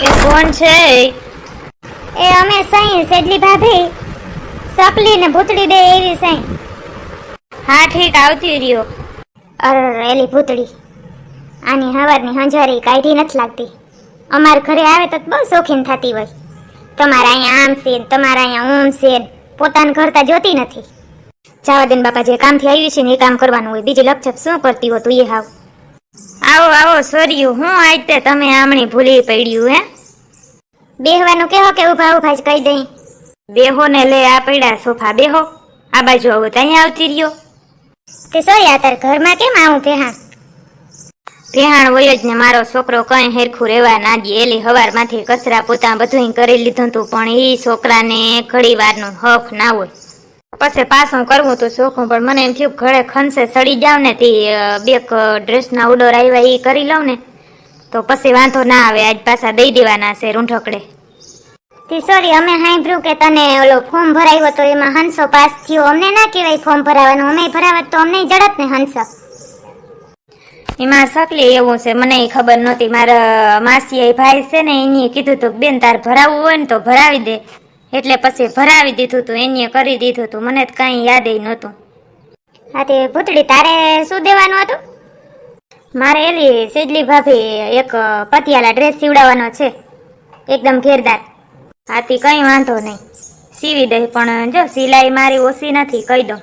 એ કોણ છે? એ અમે સહી સેજલી ભાભી સકલી ને ભૂતડી બે એવી સહી. હા ઠીક, આવતી રહ્યો. અરે એલી ભૂતડી આની હવારની હંજારી કાઢી નથી લાગતી. અમાર ઘરે આવે તો બહુ શોખીન થતી હોય. તમારા અહીંયા આમ છે, તમારા અહીંયા ઓમ છે, પોતાનું ઘર તા જોતી નથી. જવા દે ને બાપા, જે કામથી આવી છે ને એ કામ કરવાનું હોય. બીજી લપછપ શું કરતી હો તું એ હાવ. આવો આવો સોર્યું, હું આજ તે તમે આમણી ભૂલી પડ્યું હે? બેહવાનું કેહો કે ઉભા ઉભા જ કહી દઈ. બેહો ને લે આ પડ્યા સોફા, બેહો. આ બાજુ આવો તો અહીંયા આવતી રહ્યો. તે સોરી આ તાર ઘરમાં કેમ આવું ભેહાણ? ભેહાણ હોય જ ને, મારો છોકરો કઈ હેરખું રહેવા ના દે. એલી હવાર માંથી કચરા પોતા બધું કરી લીધું હતું, પણ એ છોકરાને ઘડી વારનો હક ના હોય. પછી પાછું કરવું તો શોખું, પણ મને એમ થયું ઘરે ખનસે સડી જાવ ને તે બેક ડ્રેસના ઓર્ડર આવ્યા એ કરી લઉં ને તો પછી વાંધો ના આવે. આજ પાછા દઈ દેવાના છે રૂંઢકડે. તે સોરી અમે સાંભળ્યું કે તને ઓલો ફોર્મ ભરાયો તો એમાં હંસો પાસ થયો. અમને ના કહેવાય ફોર્મ ભરાવાનું, અમે ભરાવત તો અમને જડત ને હંસો. એમાં સકલી એવું છે, મને ખબર નહોતી. મારા માસી ભાઈ છે ને એને કીધું હતું બેન તાર ભરાવવું હોય ને તો ભરાવી દે, એટલે પછી ભરાવી દીધું હતું. એને કરી દીધું હતું, મને તો કાંઈ યાદ નહોતું. હા તે ભૂતડી તારે શું દેવાનું હતું? મારે એલી સેજલી ભાભી એક પતિયાલા ડ્રેસ સીવડાવવાનો છે, એકદમ ઘેરદાર. હાથી કંઈ વાંધો નહીં, સીવી દઈ. પણ જો સિલાઈ મારી ઓછી નથી, કહી દઉં.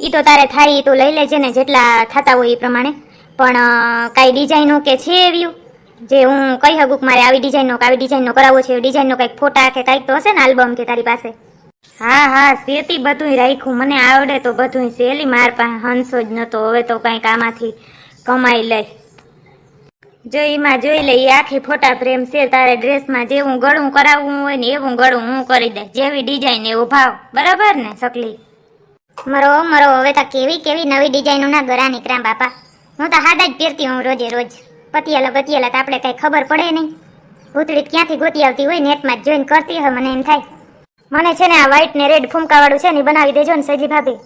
એ તો તારે થાય તું લઈ લેજે ને, જેટલા થતા હોય એ પ્રમાણે. પણ કાંઈ ડિઝાઇનનું કે છે એવ્યું જે હું કહી શકું કે મારે આવી ડિઝાઇનનો કરાવવો છે, ડિઝાઇનનો કંઈક ફોટા કે કંઈક તો હશે ને આલ્બમ કે તારી પાસે? હા હા સેતી બધું રાખ્યું, મને આવડે તો બધું સેલી. માર પાસે હંસો જ નહોતો, હવે તો કંઈક આમાંથી કમાઈ લઈ. જો એમાં જોઈ લે, એ આખી ફોટા ફ્રેમ છે. તારે ડ્રેસમાં જેવું ગળું કરાવવું હોય ને એવું ગળું હું કરી દે, જેવી ડિઝાઇન એવો ભાવ. બરાબર ને સકલી? મરો હવે તો કેવી નવી ડિઝાઇનોના ગળા નીકળ્યા બાપા. હું તો હાડા જ પહેરતી હું રોજે રોજ. પતિયાલા તો આપણે કઈ ખબર પડે નહીં. ભૂતળી ક્યાંથી ગોતી આવતી હોય, નેટમાં જ જોઈને કરતી હોય. મને એમ થાય મને છે ને આ વ્હાઈટ ને રેડ ફૂમકાવાળું છે ને બનાવી દેજો ને સજી ભાભી.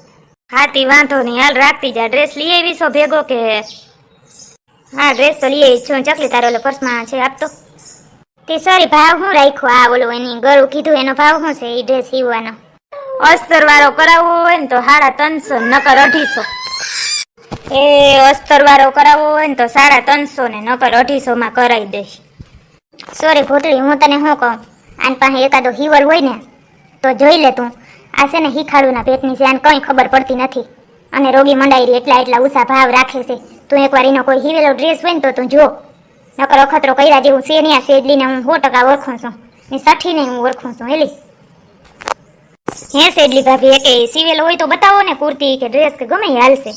હાથી વાંધો નહીં, હાલ રાખતી જા. ડ્રેસ લઈ આવી છો ભેગો કે? હા ડ્રેસ તો લઈ આવી છું. ચકલી તારો ઓલો પર્સમાં છે આપતો. તે સોરી ભાવ હું રાખ્યો? આ ઓલો એની ગળું કીધું એનો ભાવ શું છે એ ડ્રેસ સીવવાનો? અસ્તર વાળો કરાવવો હોય ને તો 350, નકર 250. એ અસ્તર વાળો કરાવવો હોય ને તો 350 ને નકર 250 માં કરાવી દઈશ. સોરી ભૂતળી, હું તને શું કહું, આન પાસે એકાદો હિવર હોય ને તો જોઈ લે તું. આ છે ને હિખાડુના પેટની છે, આને કંઈ ખબર પડતી નથી અને રોગી મંડાઈ એટલા ઊંચા ભાવ રાખે છે. તું એકવાર એનો કોઈ હિવેલો ડ્રેસ હોય ને તો તું જો, નકર અખતરો કર્યા જેવું છે નહીં. આ સેજલીને હું 100% ઓળખું છું, ને 60 ને હું ઓળખું છું. એલી હે સેજલી ભાભી, કે સિવેલો હોય તો બતાવો ને, કુર્તી કે ડ્રેસ કે ગમે હાલશે.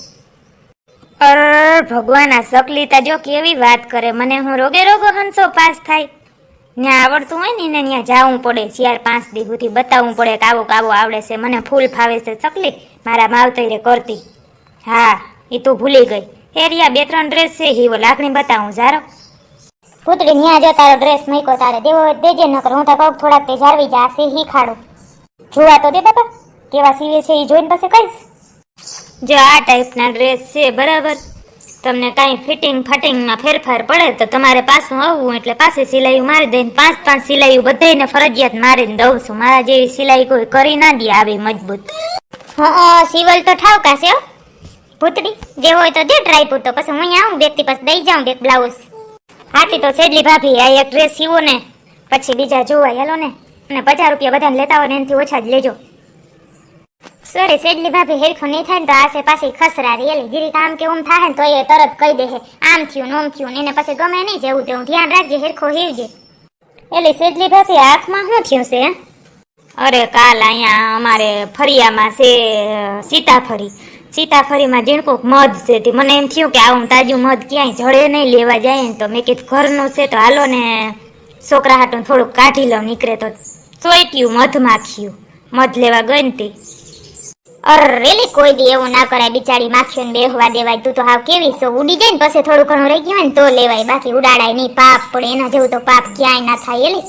અરે ભગવાન, આ સકલી તા જો કેવી વાત કરે. મને હું રોગે રોગો હંસો પાસ થાય. ત્યાં આવડતું હોય ને એને ત્યાં જવું પડે, 4-5 દી સુધી બતાવવું પડે કે આવો આવડે છે. મને ફૂલ ફાવે છે સકલી, મારા માવતરે કરતી. હા એ તું ભૂલી ગઈ. હેરિયા 2-3 ડ્રેસ છે, હિવો લાકડી બતાવું જારો. ભૂતળી ત્યાં જો તારો ડ્રેસ મૂક્યો, તારે દેવો દેજે, નકર હું તો કહું થોડાક તે જાળવી જા. છે હિખાડો જોવા તો દે બાપા, કેવા સીવે છે એ જોઈને પછી કહીશ. જો આ ટાઈપના ડ્રેસ છે, બરાબર. તમને કાંઈ ફિટિંગમાં ફેરફાર પડે તો તમારે પાછું આવવું, એટલે પાછી સિલાઈ મારી દઈને 5-5 સિલાઈ બધાને ફરજિયાત મારીને દઉં છું. મારા જેવી સિલાઈ કોઈ કરી ના દે આવી મજબૂત. હા સિવલ તો ઠાવકા છે ભૂતડી, જે હોય તો દે ટ્રાય પૂરતો, પછી હું અહીંયા આવું બેગથી પછી દઈ જાઉં એક બ્લાઉઝ. હાથી તો સેજલી ભાભી આ એક ડ્રેસ સીવો ને પછી બીજા જોવાય હાલો ને, અને 50 રૂપિયા બધાને લેતા હોય ને એનાથી ઓછા જ લેજો. સોરી સેજલી ભાભી, હેરખું નહીં થાય ને તો આસે પાછી ખસરારી. એલી જીરી કામ કે થાય ને તો એ તરત કહી દે આમ થયું ને ઓમ થયું ને, એને પછી ગમે નહીં જેવું તેવું. ધ્યાન રાખજે, હેરખો હેવજે. એલી સેજલી ભાભી આંખમાં શું થયું છે? અરે કાલ અહીંયા અમારે ફરિયામાં છે સીતાફળીમાં ઝીણકુક મધ છે. તે મને એમ થયું કે આવું તાજું મધ ક્યાંય જડે નહીં, લેવા જાય ને તો મેં કીધું ઘરનું છે તો હાલો ને છોકરા હાટું થોડુંક કાઢી લઉં. નીકળે તો ચોઈટ્યું મધ માખ્યું, મધ લેવા ગઈ ને તે. અરેલી કોઈ દી એવું ના કરાય, બિચારી માખીઓને બેહવા દેવાય. તું તો હાવ કેવી છો, ઉડી જાય ને પછી થોડું ઘણું રહી ગયું હોય ને તો લેવાય, બાકી ઉડાડાય નહીં. પાપ પડે, એના જેવું તો પાપ ક્યાંય ના થાય. એલી